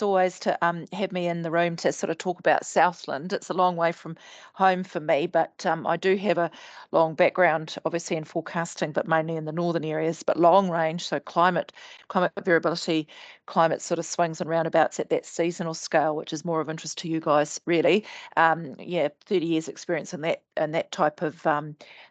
always to have me in the room to sort of talk about Southland. It's a long way from home for me, but I do have a long background, obviously in forecasting, but mainly in the northern areas, but long range, so climate variability, climate sort of swings and roundabouts at that seasonal scale, which is more of interest to you guys, really. Yeah, 30 years experience in that type of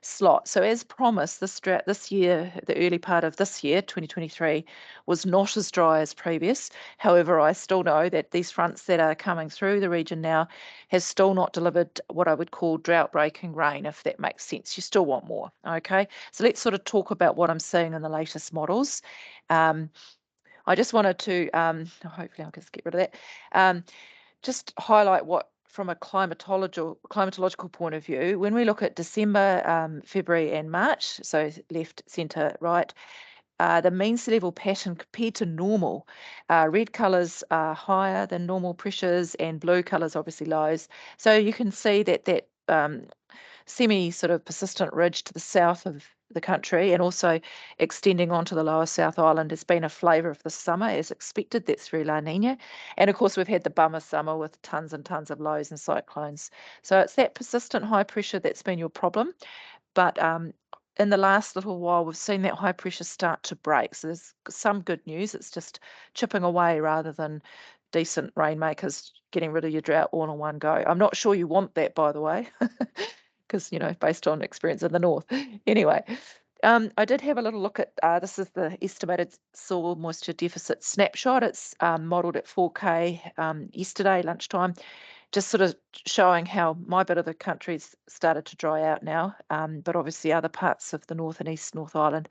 slot. So as promised, this year, the early part of this year, 2023, was not as dry as previous. However, I still know that these fronts that are coming through the region now has still not delivered what I would call drought-breaking rain, if that makes sense. You still want more, okay? So let's sort of talk about what I'm seeing in the latest models. I just wanted to, hopefully I'll just get rid of that, just highlight what from a climatological point of view, when we look at December, February and March, so left, centre, right, the mean sea level pattern compared to normal. Red colours are higher than normal pressures and blue colours obviously lows. So you can see that semi sort of persistent ridge to the south of the country and also extending onto the lower South Island has been a flavour of the summer as expected. That's through La Nina. And of course, we've had the bummer summer with tons and tons of lows and cyclones. So it's that persistent high pressure that's been your problem. But in the last little while, we've seen that high pressure start to break. So there's some good news. It's just chipping away rather than decent rainmakers getting rid of your drought all in one go. I'm not sure you want that, by the way, because, based on experience in the north. Anyway, I did have a little look at this is the estimated soil moisture deficit snapshot. It's modelled at 4K yesterday lunchtime, just sort of showing how my bit of the country's started to dry out now, but obviously other parts of the North and East North Island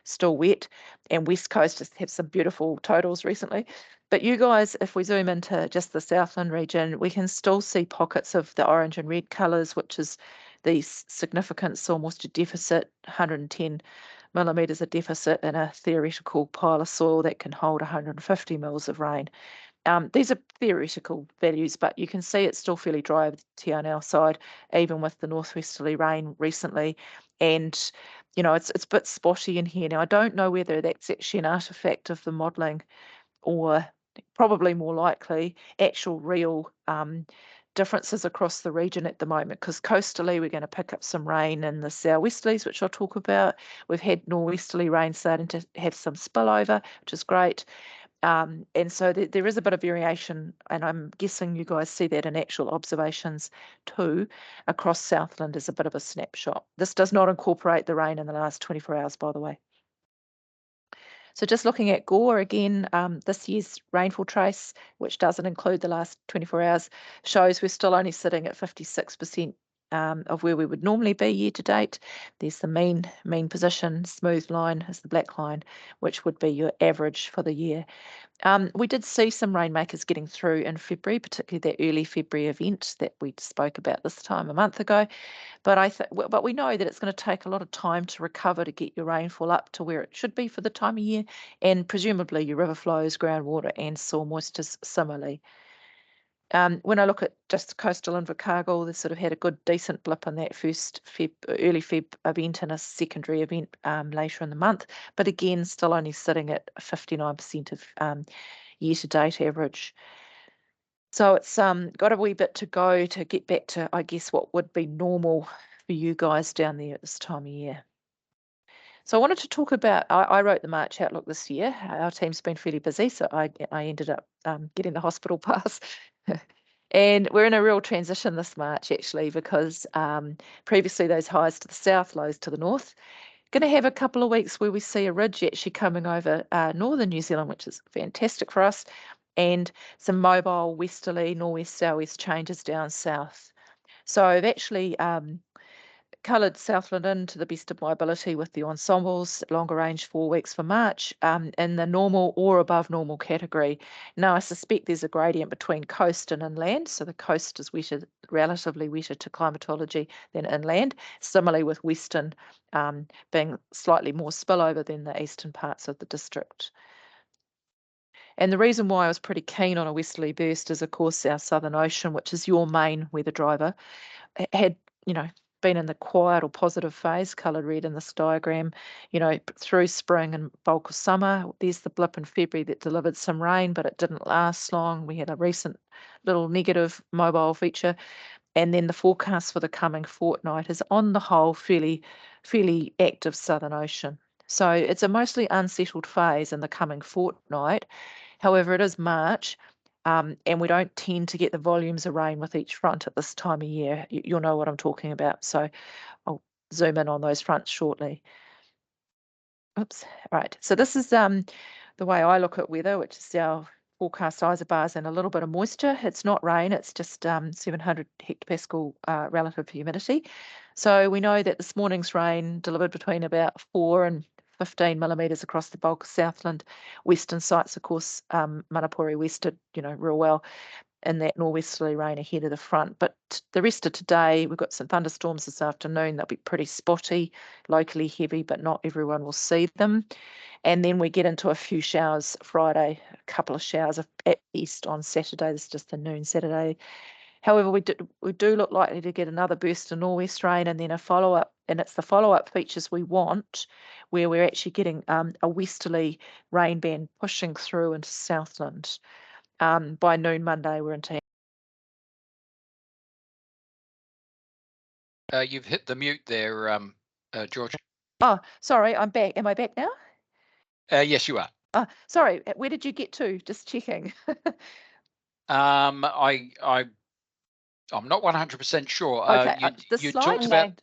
still wet, and West Coast just have some beautiful totals recently. But you guys, if we zoom into just the Southland region, we can still see pockets of the orange and red colours, which is the significant soil moisture deficit, 110 millimetres of deficit in a theoretical pile of soil that can hold 150 mils of rain. These are theoretical values, but you can see it's still fairly dry over the TRNL side, even with the northwesterly rain recently. And, it's a bit spotty in here. Now, I don't know whether that's actually an artifact of the modelling or probably more likely actual real differences across the region at the moment, because coastally we're going to pick up some rain in the southwesterlies, which I'll talk about. We've had northwesterly rain starting to have some spillover, which is great. And so there is a bit of variation, and I'm guessing you guys see that in actual observations too, across Southland as a bit of a snapshot. This does not incorporate the rain in the last 24 hours, by the way. So just looking at Gore again, this year's rainfall trace, which doesn't include the last 24 hours, shows we're still only sitting at 56% of where we would normally be year to date. There's the mean position, smooth line is the black line, which would be your average for the year. We did see some rainmakers getting through in February, particularly that early February event that we spoke about this time a month ago. But we know that it's going to take a lot of time to recover to get your rainfall up to where it should be for the time of year, and presumably your river flows, groundwater, and soil moistures similarly. When I look at just coastal Invercargill, they sort of had a good, decent blip in that first early Feb event and a secondary event later in the month, but again, still only sitting at 59% of year-to-date average. So it's got a wee bit to go to get back to, I guess, what would be normal for you guys down there at this time of year. So I wanted to talk about, I wrote the March Outlook this year. Our team's been fairly busy, so I ended up getting the hospital pass. And we're in a real transition this March, actually, because previously those highs to the south, lows to the north. Going to have a couple of weeks where we see a ridge actually coming over northern New Zealand, which is fantastic for us, and some mobile westerly, northwest, southwest changes down south. So I've actually coloured Southland in to the best of my ability with the ensembles, longer range 4 weeks for March, in the normal or above normal category. Now, I suspect there's a gradient between coast and inland, so the coast is wetter, relatively wetter to climatology than inland. Similarly with western being slightly more spillover than the eastern parts of the district. And the reason why I was pretty keen on a westerly burst is, of course, our Southern Ocean, which is your main weather driver, had, been in the quiet or positive phase, coloured red in this diagram, through spring and bulk of summer. There's the blip in February that delivered some rain, but it didn't last long. We had a recent little negative mobile feature. And then the forecast for the coming fortnight is, on the whole, fairly active Southern Ocean. So it's a mostly unsettled phase in the coming fortnight. However, it is March, and we don't tend to get the volumes of rain with each front at this time of year. You'll know what I'm talking about. So I'll zoom in on those fronts shortly. Oops. Right. So this is the way I look at weather, which is our forecast isobars and a little bit of moisture. It's not rain, it's just 700 hectopascal relative humidity. So we know that this morning's rain delivered between about 4 and 15 millimetres across the bulk of Southland. Western sites, of course, Manapuri wested, real well in that norwesterly rain ahead of the front. But the rest of today, we've got some thunderstorms this afternoon. They'll be pretty spotty, locally heavy, but not everyone will see them. And then we get into a few showers Friday, a couple of showers at east on Saturday. This is just the noon Saturday. However, we do look likely to get another burst of nor'west rain and then a follow-up, and it's the follow-up features we want, where we're actually getting a westerly rain band pushing through into Southland. By noon Monday, we're into. You've hit the mute there, George. Oh, sorry, I'm back. Am I back now? Yes, you are. Sorry, where did you get to? Just checking. I'm not 100% sure. Okay, the you slide. talked about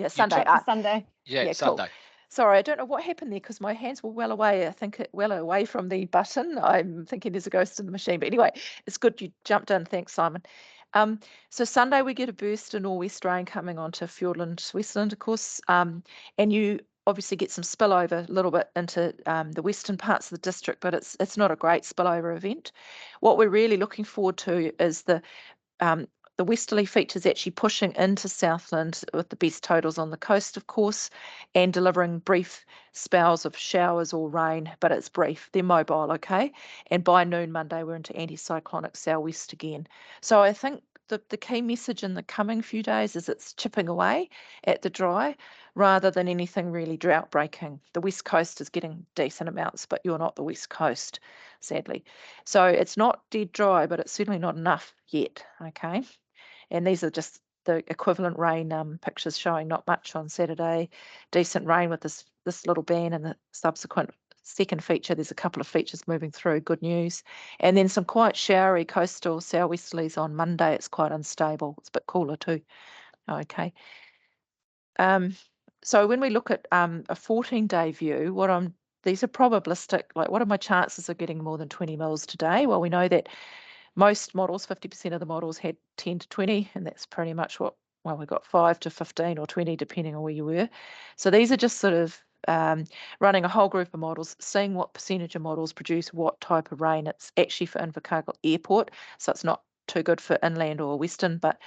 Sunday. Sunday. Yeah, Cool. Sunday. Sorry, I don't know what happened there because my hands were well away. I think well away from the button. I'm thinking there's a ghost in the machine. But anyway, it's good you jumped in. Thanks, Simon. So Sunday we get a burst of nor'west rain coming onto Fiordland, Westland, of course, and you obviously get some spillover a little bit into the western parts of the district, but it's not a great spillover event. What we're really looking forward to is the westerly features actually pushing into Southland with the best totals on the coast, of course, and delivering brief spells of showers or rain, but it's brief. They're mobile, okay? And by noon Monday, we're into anticyclonic southwest again. So I think the key message in the coming few days is it's chipping away at the dry rather than anything really drought breaking. The west coast is getting decent amounts, but you're not the west coast, sadly. So it's not dead dry, but it's certainly not enough yet, okay? And these are just the equivalent rain pictures showing not much on Saturday. Decent rain with this little band and the subsequent second feature. There's a couple of features moving through, good news. And then some quite showery coastal southwesterlies on Monday. It's quite unstable. It's a bit cooler too. Okay. So when we look at a 14-day view, these are probabilistic, like what are my chances of getting more than 20 mils today? Well, we know that most models, 50% of the models had 10 to 20, and that's pretty much we got 5 to 15 or 20, depending on where you were. So these are just sort of running a whole group of models, seeing what percentage of models produce what type of rain. It's actually for Invercargill Airport, so it's not too good for inland or western, but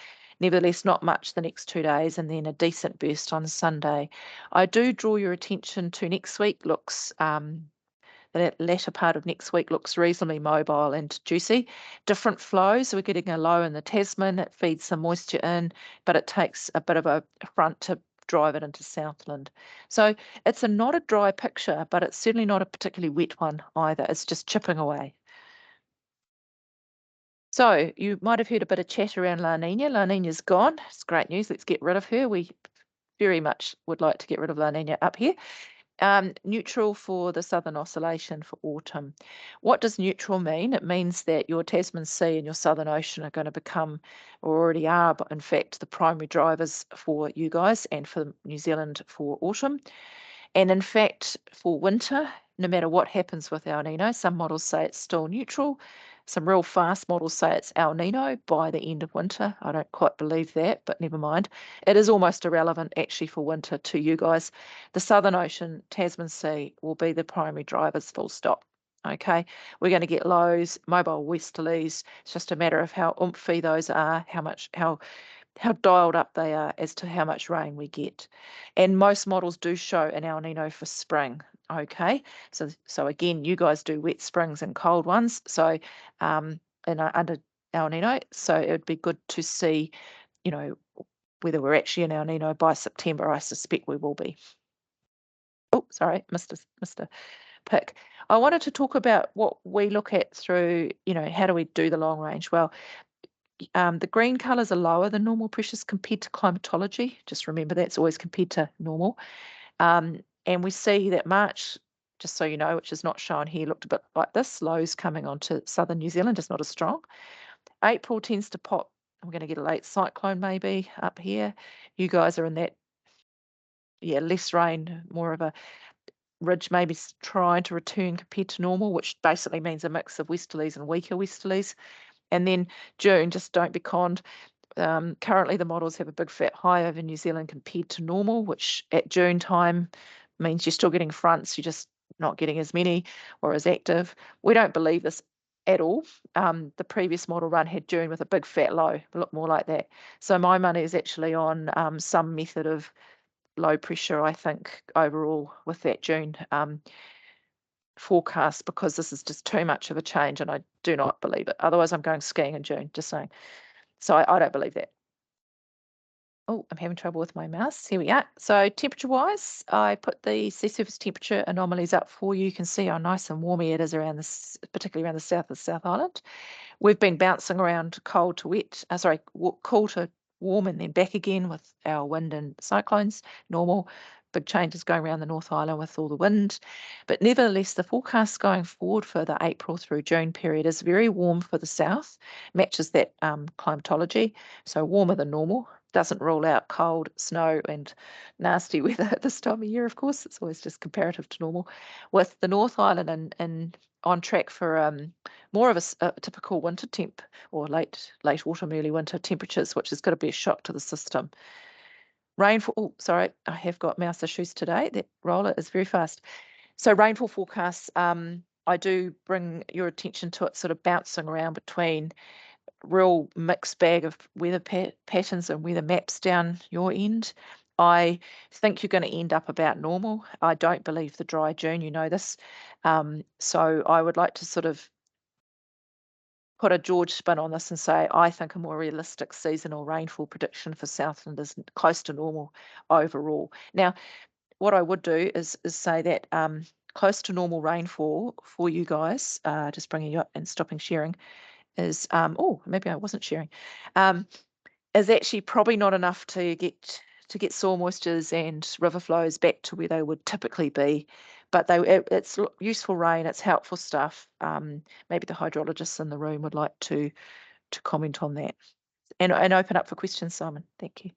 nevertheless not much the next 2 days, and then a decent burst on Sunday. I do draw your attention to next week. The latter part of next week looks reasonably mobile and juicy. Different flows. So we're getting a low in the Tasman. It feeds some moisture in, but it takes a bit of a front to drive it into Southland. So it's not a dry picture, but it's certainly not a particularly wet one either. It's just chipping away. So you might have heard a bit of chat around La Nina. La Nina's gone. It's great news. Let's get rid of her. We very much would like to get rid of La Nina up here. Neutral for the southern oscillation for autumn. What does neutral mean? It means that your Tasman Sea and your Southern Ocean are going to become, or already are, but in fact, the primary drivers for you guys and for New Zealand for autumn. And in fact, for winter, no matter what happens with El Nino, some models say it's still neutral. Some real fast models say it's El Nino by the end of winter. I don't quite believe that, but never mind. It is almost irrelevant actually for winter to you guys. The Southern Ocean, Tasman Sea will be the primary drivers, full stop. Okay, we're going to get lows, mobile westerlies. It's just a matter of how oomphy those are, how dialed up they are as to how much rain we get. And most models do show an El Nino for spring. Okay, so again, you guys do wet springs and cold ones. So under El Nino, so it would be good to see, whether we're actually in El Nino by September. I suspect we will be. Oh, sorry, Mr. Pick. I wanted to talk about what we look at through, how do we do the long range? Well, the green colours are lower than normal pressures compared to climatology. Just remember that's always compared to normal. And we see that March, just so you know, which is not shown here, looked a bit like this. Lows coming onto southern New Zealand is not as strong. April tends to pop. We're going to get a late cyclone maybe up here. You guys are in that, less rain, more of a ridge maybe trying to return compared to normal, which basically means a mix of westerlies and weaker westerlies. And then June, just don't be conned. Currently, the models have a big fat high over New Zealand compared to normal, which at June time means you're still getting fronts, you're just not getting as many or as active. We don't believe this at all. The previous model run had June with a big fat low, look more like that. So my money is actually on some method of low pressure, I think, overall with that June forecast, because this is just too much of a change and I do not believe it. Otherwise, I'm going skiing in June, just saying. So I don't believe that. Oh, I'm having trouble with my mouse. Here we are. So temperature-wise, I put the sea surface temperature anomalies up for you. You can see how nice and warm it is around this, particularly around the south of South Island. We've been bouncing around cold to wet, cool to warm and then back again with our wind and cyclones, normal. Big changes going around the North Island with all the wind. But nevertheless, the forecast going forward for the April through June period is very warm for the south, matches that climatology, so warmer than normal. Doesn't rule out cold, snow and nasty weather at this time of year, of course. It's always just comparative to normal. With the North Island and on track for more of a typical winter temp or late autumn, early winter temperatures, which is going to be a shock to the system. Rainfall, oh, sorry, I have got mouse issues today. That roller is very fast. So rainfall forecasts, I do bring your attention to it sort of bouncing around between real mixed bag of weather patterns and weather maps down your end. I think you're going to end up about normal. I don't believe the dry June, you know this. So I would like to sort of put a George spin on this and say I think a more realistic seasonal rainfall prediction for Southland is close to normal overall. Now, what I would do is say that close to normal rainfall for you guys, just bringing you up and stopping sharing, is oh, maybe I wasn't sharing, is actually probably not enough to get soil moistures and river flows back to where they would typically be. But it's useful rain, it's helpful stuff. Maybe the hydrologists in the room would like to comment on that and open up for questions, Simon. Thank you.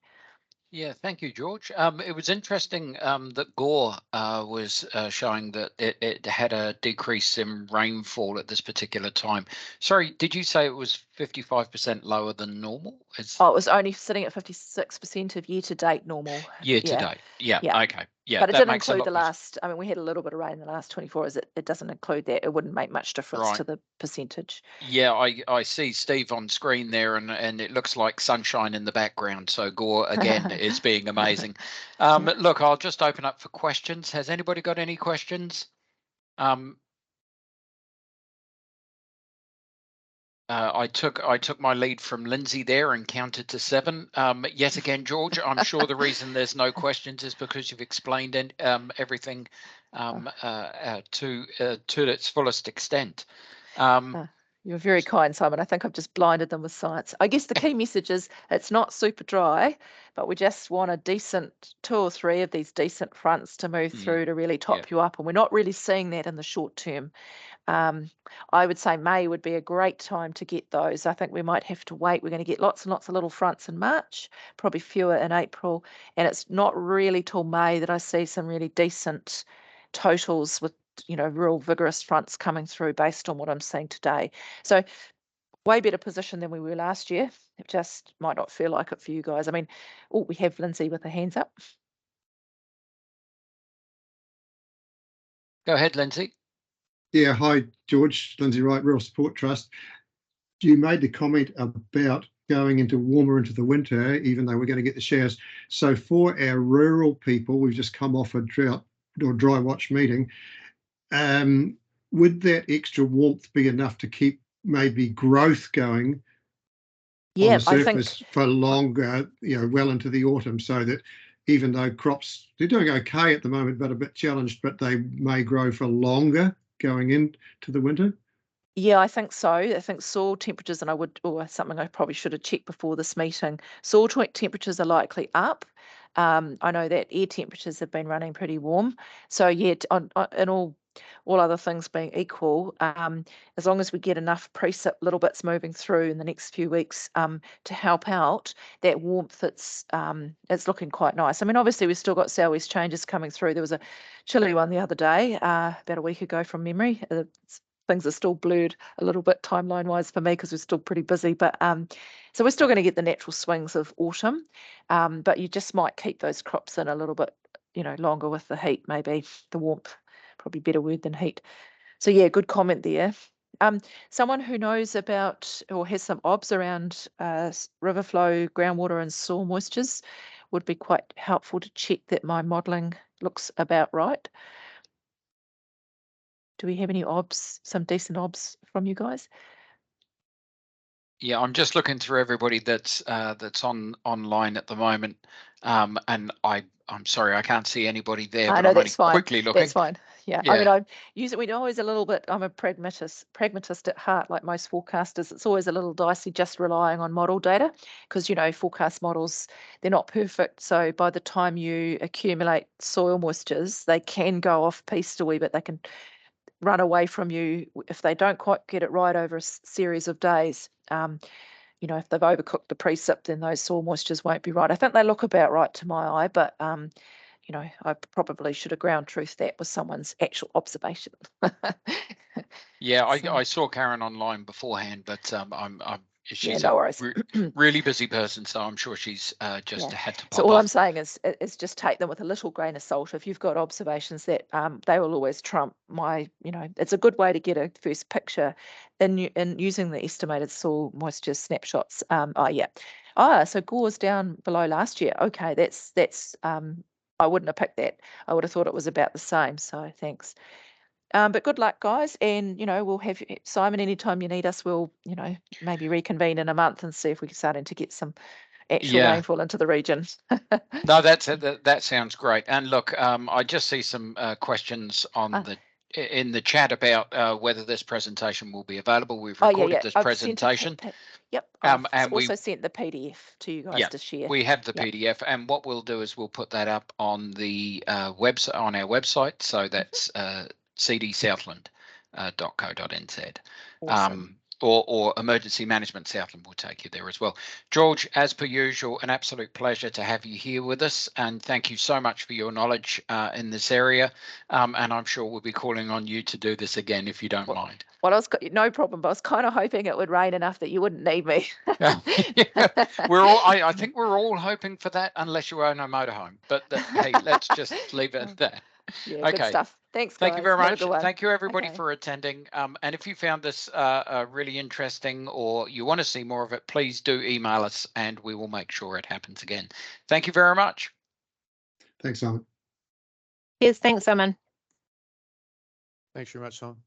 Yeah, thank you, George. It was interesting that Gore was showing that it had a decrease in rainfall at this particular time. Sorry, did you say it was 55% lower than normal? Oh, it was only sitting at 56% of year-to-date normal. Year to date. Yeah. Okay. Yeah, but it that didn't makes a include lot the more last. I mean, we had a little bit of rain in the last 24 hours. It doesn't include that. It wouldn't make much difference to the percentage. Yeah, I see Steve on screen there, and it looks like sunshine in the background. So Gore again is being amazing. Look, I'll just open up for questions. Has anybody got any questions? I took my lead from Lindsay there and counted to 7. Yet again, George, I'm sure the reason there's no questions is because you've explained everything to its fullest extent. You're very kind, Simon. I think I've just blinded them with science. I guess the key message is it's not super dry, but we just want a decent 2 or 3 of these decent fronts to move through to really top you up. And we're not really seeing that in the short term. I would say May would be a great time to get those. I think we might have to wait. We're going to get lots and lots of little fronts in March, probably fewer in April. And it's not really till May that I see some really decent totals with, real vigorous fronts coming through based on what I'm seeing today. So way better position than we were last year. It just might not feel like it for you guys. I mean, we have Lindsay with her hands up. Go ahead, Lindsay. Yeah, hi, George. Lindsay Wright, Rural Support Trust. You made the comment about going warmer into the winter, even though we're going to get the showers. So for our rural people, we've just come off a drought or dry watch meeting. Would that extra warmth be enough to keep maybe growth going Yeah, on the I surface think for longer, well into the autumn, so that even though crops, they're doing okay at the moment, but a bit challenged, but they may grow for longer going into the winter. Yeah, I think so. I think soil temperatures, and or something I probably should have checked before this meeting, soil temperatures are likely up. I know that air temperatures have been running pretty warm. So yeah, in all other things being equal, as long as we get enough precip little bits moving through in the next few weeks to help out, that warmth, it's looking quite nice. I mean, obviously we've still got southwest changes coming through. There was a chilly one the other day, about a week ago from memory. Things are still blurred a little bit timeline wise for me because we're still pretty busy, but so we're still going to get the natural swings of autumn, but you just might keep those crops in a little bit longer with the heat, maybe the warmth, probably better word than heat. So yeah, good comment there. Someone who knows about or has some obs around river flow, groundwater and soil moistures would be quite helpful to check that my modelling looks about right. Do we have any obs, some decent obs from you guys? Yeah, I'm just looking through everybody that's online at the moment, and I'm sorry I can't see anybody there, I but know I'm only that's fine. quickly looking. That's fine. Yeah. I mean, I use it. We're always a little bit. I'm a pragmatist at heart, like most forecasters. It's always a little dicey just relying on model data because forecast models, they're not perfect. So by the time you accumulate soil moistures, they can go off piste a wee bit. They can run away from you if they don't quite get it right over a series of days. If they've overcooked the precip, then those soil moistures won't be right. I think they look about right to my eye, but I probably should have ground truth that with someone's actual observation. Yeah, So, I saw Karen online beforehand, but she's no a worries. really busy person, so I'm sure she's just Yeah. had to So pop all I'm off. saying is just take them with a little grain of salt. If you've got observations that they will always trump my, it's a good way to get a first picture in using the estimated soil moisture snapshots. Oh yeah. So Gore's down below last year. Okay, that's I wouldn't have picked that. I would have thought it was about the same. So thanks. But good luck, guys. And, we'll have Simon anytime you need us. We'll, maybe reconvene in a month and see if we're starting to get some actual Yeah. rainfall into the region. No, that sounds great. And look, I just see some questions on in the chat about whether this presentation will be available. We've recorded this I've presentation. sent yep. I've And also sent the PDF to you guys to share. we have the PDF, and what we'll do is we'll put that up on the website, on our website. So that's cdsouthland.co.nz. Awesome. Or Emergency Management Southland will take you there as well. George, as per usual, an absolute pleasure to have you here with us, and thank you so much for your knowledge in this area. And I'm sure we'll be calling on you to do this again if you don't mind. Well, no problem, but I was kind of hoping it would rain enough that you wouldn't need me. Yeah, I think we're all hoping for that, unless you own a motorhome. But hey, let's just leave it at that. Yeah, Okay. good stuff. Thanks, guys. Thank you very Have a much. good one. Thank you, everybody, Okay. for attending. And if you found this really interesting or you want to see more of it, please do email us and we will make sure it happens again. Thank you very much. Thanks, Simon. Yes, thanks, Simon. Thanks very much, Simon.